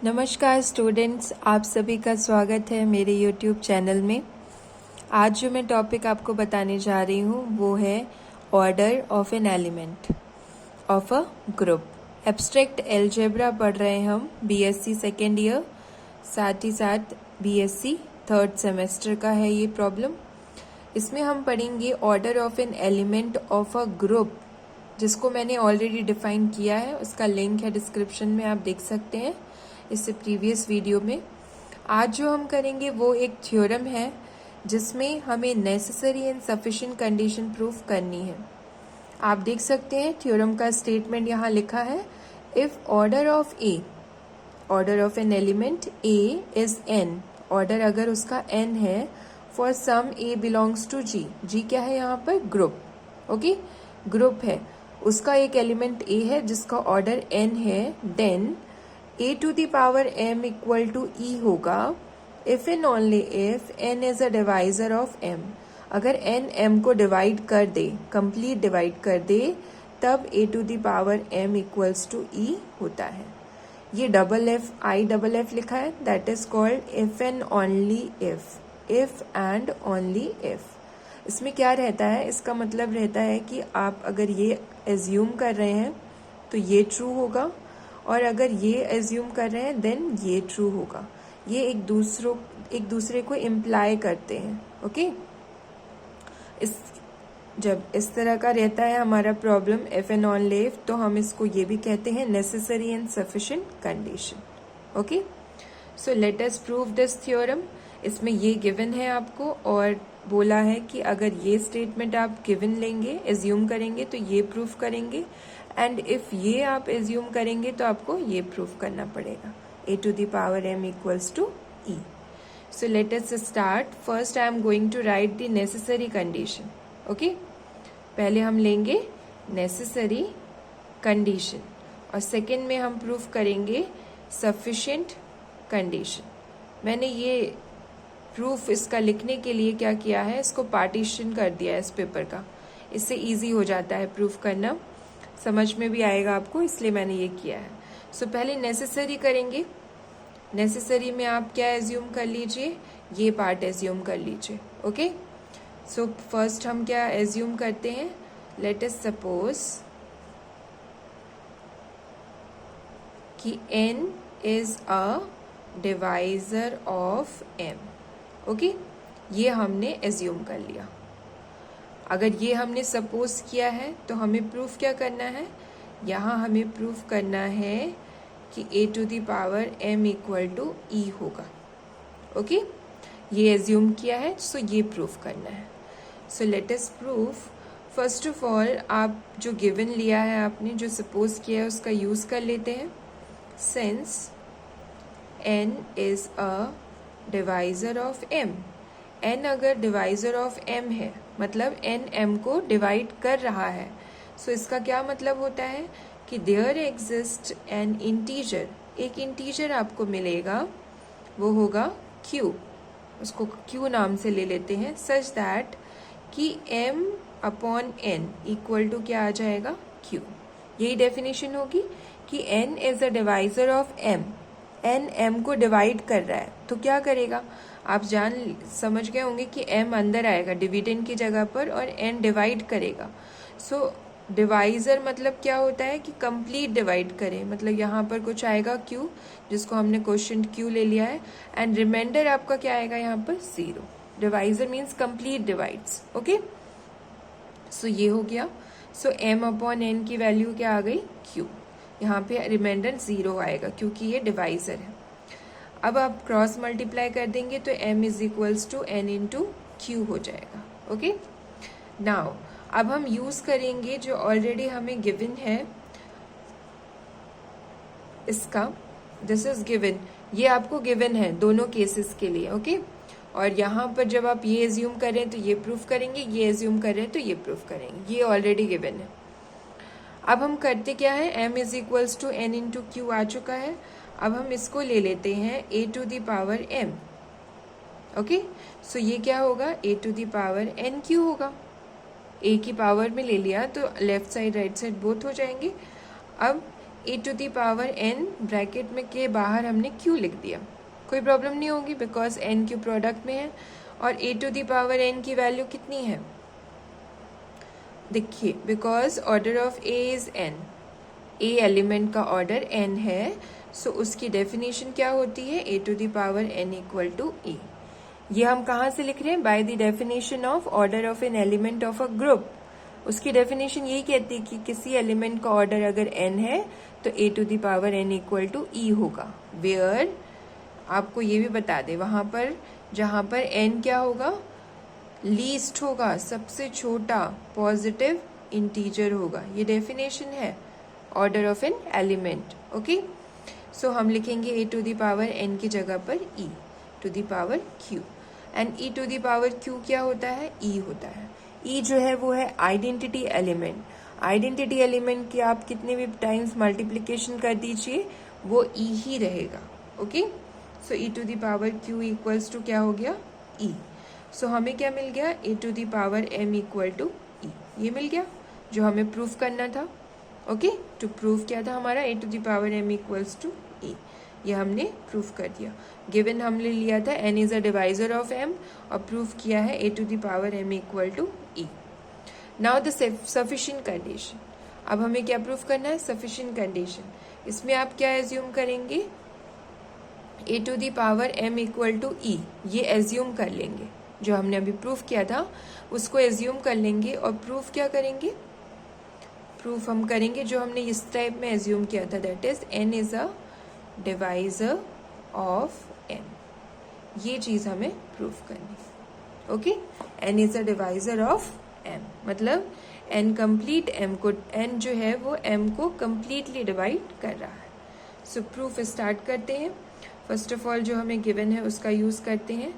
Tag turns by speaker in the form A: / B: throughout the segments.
A: नमस्कार स्टूडेंट्स, आप सभी का स्वागत है मेरे YouTube चैनल में। आज जो मैं टॉपिक आपको बताने जा रही हूँ वो है order of an element of a group. Abstract algebra पढ़ रहे हैं हम, BSc सेकेंड ईयर, साथ ही साथ BSc थर्ड सेमेस्टर का है ये प्रॉब्लम। इसमें हम पढ़ेंगे order of an element of a group, जिसको मैंने ऑलरेडी डिफाइन किया है। उसका लिंक है डिस्क्रिप्शन में, आप देख सकते हैं इससे प्रीवियस वीडियो में। आज जो हम करेंगे वो एक थ्योरम है जिसमें हमें necessary and sufficient condition proof करनी है। आप देख सकते हैं थ्योरम का स्टेटमेंट यहाँ लिखा है, if order of a, order of an element a is n, order अगर उसका एन है, for some a belongs to G, G क्या है यहाँ पर? ग्रुप। ओके, ग्रुप है, उसका एक एलिमेंट ए है जिसका ऑर्डर एन है, then a to the power m equal to e होगा if and only if n is a divisor of m। अगर n m को डिवाइड कर दे, कंप्लीट डिवाइड कर दे, तब a to the power m equals to e होता है। ये double F लिखा है, that is called if and only if and only if। इसमें क्या रहता है, इसका मतलब रहता है कि आप अगर ये एज्यूम कर रहे हैं तो ये ट्रू होगा, और अगर ये एज्यूम कर रहे हैं देन ये ट्रू होगा। ये एक दूसरे को इम्प्लाई करते हैं। ओके, जब इस तरह का रहता है हमारा problem if and only if, तो हम इसको ये भी कहते हैं necessary and sufficient condition. Okay, so let us prove this theorem. इसमें ये गिवन है आपको, और बोला है कि अगर ये स्टेटमेंट आप गिवन लेंगे, एज्यूम करेंगे, तो ये प्रूफ करेंगे, एंड इफ ये आप एज्यूम करेंगे तो आपको ये प्रूफ करना पड़ेगा, a to the power m equals to e। So let us start. First I am going to write the necessary condition. Okay, पहले हम लेंगे necessary condition, और सेकेंड में हम प्रूफ करेंगे sufficient condition। मैंने ये प्रूफ इसका लिखने के लिए क्या किया है, इसको पार्टीशन कर दिया है इस पेपर का, इससे इजी हो जाता है प्रूफ करना, समझ में भी आएगा आपको, इसलिए मैंने ये किया है। सो पहले नेसेसरी करेंगे। नेसेसरी में आप क्या एज्यूम कर लीजिए, ये पार्ट एज्यूम कर लीजिए। ओके, सो फर्स्ट हम क्या एज्यूम करते हैं, लेट अस सपोज कि n is a divisor of m। Okay, ये हमने एज्यूम कर लिया। अगर ये हमने सपोज किया है तो हमें प्रूफ क्या करना है, यहाँ हमें प्रूफ करना है कि a to the power m equal to e होगा। ओके, ये एज्यूम किया है, सो ये प्रूफ करना है। So let us proof. First of all आप जो गिवन लिया है, आपने जो सपोज किया है, उसका यूज कर लेते हैं। Since n is a divisor of m, n अगर डिवाइजर ऑफ m है, मतलब n m को डिवाइड कर रहा है, सो इसका क्या मतलब होता है कि देयर एग्जिस्ट एन इंटीजर, एक इंटीजर आपको मिलेगा, वो होगा q, उसको q नाम से ले लेते हैं, सच दैट कि m upon n equal to क्या आ जाएगा, q। यही डेफिनेशन होगी कि n is a divisor of m, n m को डिवाइड कर रहा है, तो क्या करेगा, आप समझ गए होंगे कि m अंदर आएगा डिविडेंड की जगह पर, और n डिवाइड करेगा। सो डिवाइजर मतलब क्या होता है कि कंप्लीट डिवाइड करे, मतलब यहाँ पर कुछ आएगा q, जिसको हमने क्वेश्चन q ले लिया है, एंड रिमाइंडर आपका क्या आएगा यहाँ पर 0। Divisor means complete divides. Okay, so ये हो गया। सो m अपॉन n की वैल्यू क्या आ गई, q। यहाँ पे रिमाइंडर 0 आएगा क्योंकि ये डिवाइजर है। अब आप क्रॉस मल्टीप्लाई कर देंगे तो m is equals to n into Q हो जाएगा। ओके, नाउ अब हम यूज करेंगे जो ऑलरेडी हमें गिवन है, इसका दिस इज गिवन, ये आपको गिवन है दोनों केसेस के लिए। ओके, और यहाँ पर जब आप ये एज्यूम करें तो ये प्रूफ करेंगे, ये एज्यूम करें तो ये प्रूफ करेंगे, ये ऑलरेडी गिवन है। अब हम करते क्या है, m is equals to n into q आ चुका है, अब हम इसको ले लेते हैं a to the power m। Okay, so ये क्या होगा, a to the power n q होगा, a की पावर में ले लिया तो left side right side both हो जाएंगे। अब a to the power n bracket में के बाहर हमने क्यू लिख दिया, कोई प्रॉब्लम नहीं होगी बिकॉज एन क्यू प्रोडक्ट में है। और a to the power n की वैल्यू कितनी है, देखिए because order of a is n, a element का ऑर्डर एन है, सो उसकी डेफिनेशन क्या होती है, a to the power n equal to a. ये हम कहाँ से लिख रहे हैं, by the definition of order of an element of a group. उसकी डेफिनेशन यही कहती है कि किसी एलिमेंट का ऑर्डर अगर एन है तो a to the power n equal to e होगा। वेयर आपको ये भी बता दे, वहां पर जहां पर एन क्या होगा, लीस्ट होगा, सबसे छोटा पॉजिटिव इंटीजर होगा। ये डेफिनेशन है order of an element. Okay, so हम लिखेंगे a to the power n की जगह पर e to the power q. And e to the power q क्या होता है, ई होता है। ई जो है वो है आइडेंटिटी एलिमेंट। आइडेंटिटी एलिमेंट की आप कितने भी टाइम्स मल्टीप्लीकेशन कर दीजिए वो ई ही रहेगा। Okay, so e to the power q equals to क्या हो गया, ई। सो हमें क्या मिल गया, a to the power m equal to e, ये मिल गया जो हमें प्रूफ करना था। ओके, टू प्रूफ क्या था हमारा, a to the power M equals to e, ये हमने प्रूफ कर दिया। गिवन हमने लिया था n is a divisor of m और प्रूफ किया है a to the power m equal to e. Now the sufficient condition, अब हमें क्या प्रूफ करना है, सफिशिएंट कंडीशन। इसमें आप क्या एज्यूम करेंगे, a to the power m equal to e, ये एज्यूम कर लेंगे, जो हमने अभी प्रूफ किया था उसको एज्यूम कर लेंगे और प्रूफ क्या करेंगे, प्रूफ हम करेंगे जो हमने इस टाइप में एज्यूम किया था, that is N is a divisor of M. ये चीज हमें प्रूफ करनी। Okay, N is a divisor of M मतलब एन कंप्लीट एम को, एन जो है वो एम को कंप्लीटली डिवाइड कर रहा है। सो प्रूफ स्टार्ट करते हैं। फर्स्ट ऑफ ऑल जो हमें गिवन है उसका यूज करते हैं।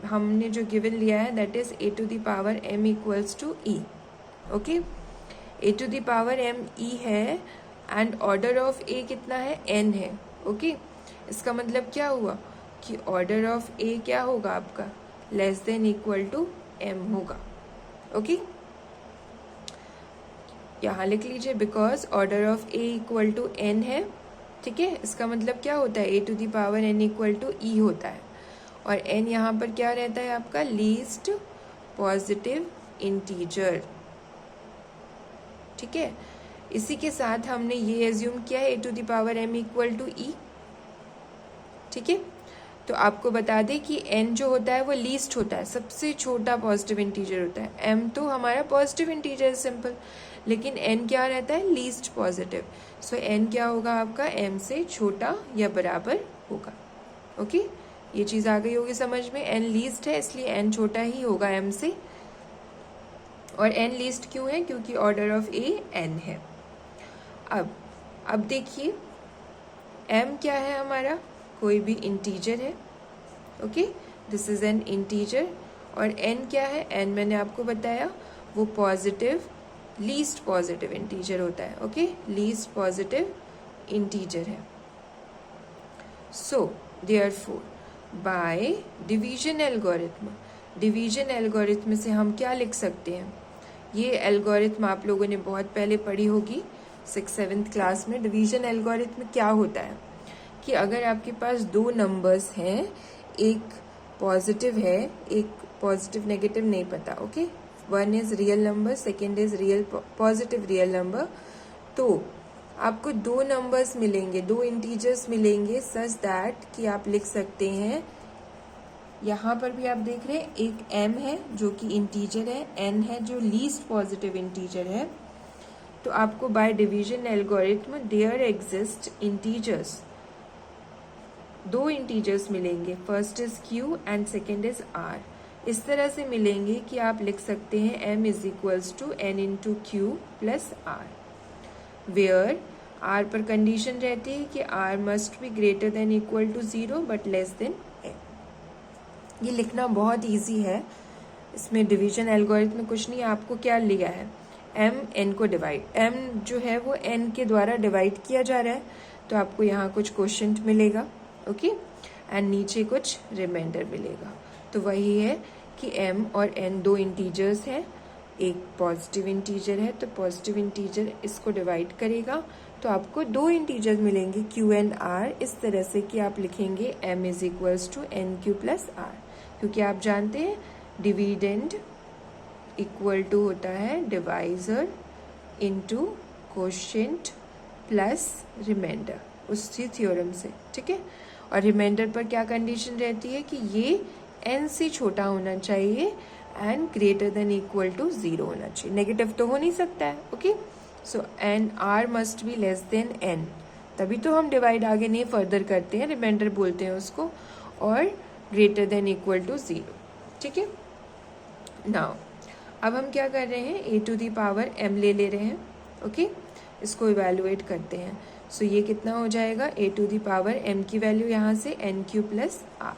A: हमने जो गिवन लिया है that is A to the power M equals to E. Okay, A to the power M E है एंड ऑर्डर ऑफ ए कितना है, एन है। ओके, इसका मतलब क्या हुआ कि ऑर्डर ऑफ ए क्या होगा आपका, less than equal to m होगा। ओके, यहां लिख लीजिए because order of a equal to n है। ठीक है, इसका मतलब क्या होता है, a to the power n equal to e होता है और एन यहाँ पर क्या रहता है आपका, लीस्ट पॉजिटिव इंटीजर। ठीक है, इसी के साथ हमने ये एज्यूम किया है a to the power m equal to e. ठीक है, तो आपको बता दें कि एन जो होता है वो लीस्ट होता है, सबसे छोटा पॉजिटिव इंटीजर होता है। एम तो हमारा पॉजिटिव इंटीजर सिंपल, लेकिन एन क्या रहता है, लीस्ट पॉजिटिव। सो एन क्या होगा आपका, एम से छोटा या बराबर होगा। ओके, ये चीज आ गई होगी समझ में। एन लीस्ट है इसलिए एन छोटा ही होगा एम से। और एन लीस्ट क्यों है, क्योंकि ऑर्डर ऑफ ए एन है। अब देखिए m क्या है हमारा, कोई भी इंटीजर है। Okay, this is an integer. और n क्या है, n मैंने आपको बताया वो पॉजिटिव, लीस्ट पॉजिटिव इंटीजर होता है। ओके, लीस्ट पॉजिटिव इंटीजर है। So therefore by division algorithm, division algorithm से हम क्या लिख सकते हैं, ये एल्गोरिथम आप लोगों ने बहुत पहले पढ़ी होगी 6th-7th क्लास में। डिवीजन एल्गोरिथम क्या होता है कि अगर आपके पास दो नंबर्स हैं, एक पॉजिटिव है, एक पॉजिटिव नेगेटिव नहीं पता। Okay, one is real number, second is real positive real number, तो आपको दो नंबर्स मिलेंगे, दो इंटीजर्स मिलेंगे सच दैट कि आप लिख सकते हैं, यहाँ पर भी आप देख रहे हैं एक m है जो कि इंटीजर है, n है जो लीस्ट पॉजिटिव इंटीजर है। तो आपको by division algorithm there exist integers, दो इंटीजर्स मिलेंगे, first is q and second is r। इस तरह से मिलेंगे कि आप लिख सकते हैं m is equals to n into q plus r, where r पर कंडीशन रहती है कि r must be greater than equal to 0 but less than m। ये लिखना बहुत इजी है, इसमें डिवीजन एल्गोरिथम में कुछ नहीं, आपको क्या लिया है, m n को डिवाइड, m जो है वो n के द्वारा डिवाइड किया जा रहा है, तो आपको यहाँ कुछ क्वोशिएंट मिलेगा। ओके, एंड नीचे कुछ रिमाइंडर मिलेगा। तो वही है कि m और n दो इंटीजर्स हैं, एक पॉजिटिव इंटीजर है तो पॉजिटिव इंटीजर इसको डिवाइड करेगा, तो आपको दो इंटीजर्स मिलेंगे q एंड r, इस तरह से कि आप लिखेंगे m is equals to NQ plus r, क्योंकि आप जानते हैं डिविडेंड इक्वल टू होता है divisor into quotient plus remainder, उसी थ्योरम से, ठीक है। और रिमाइंडर पर क्या कंडीशन रहती है कि ये n से छोटा होना चाहिए and greater than equal to 0 होना चाहिए, नेगेटिव तो हो नहीं सकता है, okay. So n r must be less than n, तभी तो हम डिवाइड आगे नहीं फर्दर करते हैं, रिमाइंडर बोलते हैं उसको, और ग्रेटर देन इक्वल टू 0, ठीक है। नाउ अब हम क्या कर रहे हैं, a to the power m ले रहे हैं, ओके। इसको इवेलुएट करते हैं। सो ये कितना हो जाएगा, a to the power m की वैल्यू यहाँ से NQ प्लस r।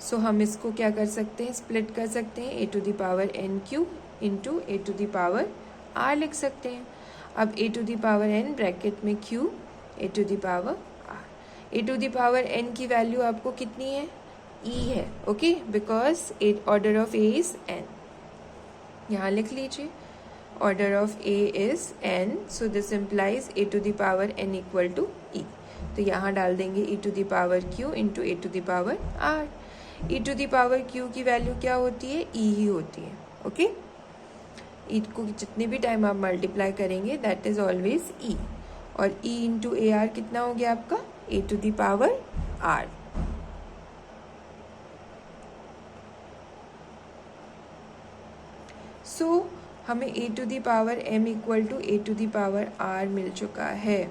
A: सो हम इसको क्या कर सकते हैं, स्प्लिट कर सकते हैं, a to the power NQ into a to the power r लिख सकते हैं। अब a to the power n bracket में q, a to the power r। a to the power n की वैल्यू आपको कितनी है, e है, okay, because order of a is n। यहाँ लिख लीजिए order of a is n, so this implies a to the power n equal to e। तो यहाँ डाल देंगे e to the power q into a to the power r। e to the power q की value क्या होती है, e ही होती है, ओके। e को जितने भी टाइम आप मल्टीप्लाई करेंगे दैट इज ऑलवेज e, और e इंटू ए आर कितना हो गया आपका, a to the power r। सो हमें a to the power m equal to a to the power r मिल चुका है,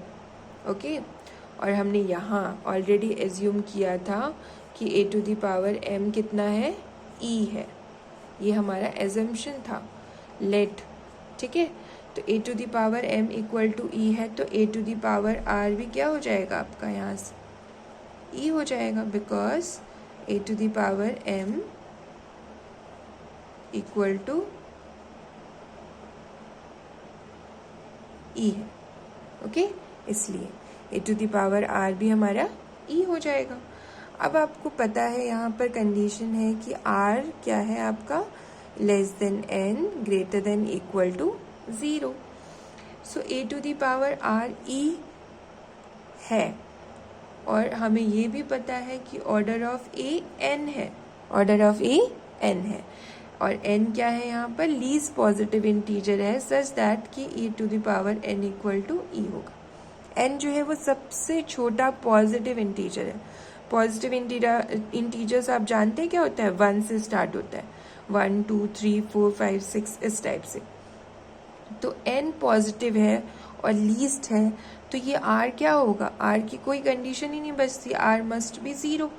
A: ओके। और हमने यहाँ ऑलरेडी एज्यूम किया था कि a to the power m कितना है, e है, ये हमारा एजम्पशन था, लेट, ठीक है। तो a to the power m equal to e है, तो a to the power r भी क्या हो जाएगा आपका यहाँ से, e हो जाएगा, because a to the power m equal to e है, ओके। इसलिए a to the power r भी हमारा e हो जाएगा। अब आपको पता है यहाँ पर कंडीशन है कि r क्या है आपका, less than n greater than equal to 0। So a to the power r e है, और हमें ये भी पता है कि ऑर्डर ऑफ a n है, ऑर्डर ऑफ a n है, और n क्या है यहाँ पर, लीस्ट पॉजिटिव इंटीजर है, सच दैट कि e to the power n equal to e होगा। n जो है वो सबसे छोटा पॉजिटिव इंटीजर है। पॉजिटिव इंटीजर्स आप जानते हैं क्या होता है, 1 से स्टार्ट होता है, 1 2 3 4 5 6 इस टाइप से। तो n पॉजिटिव है और लीस्ट है, तो ये r क्या होगा, r की कोई कंडीशन ही नहीं बचती, r मस्ट बी 0।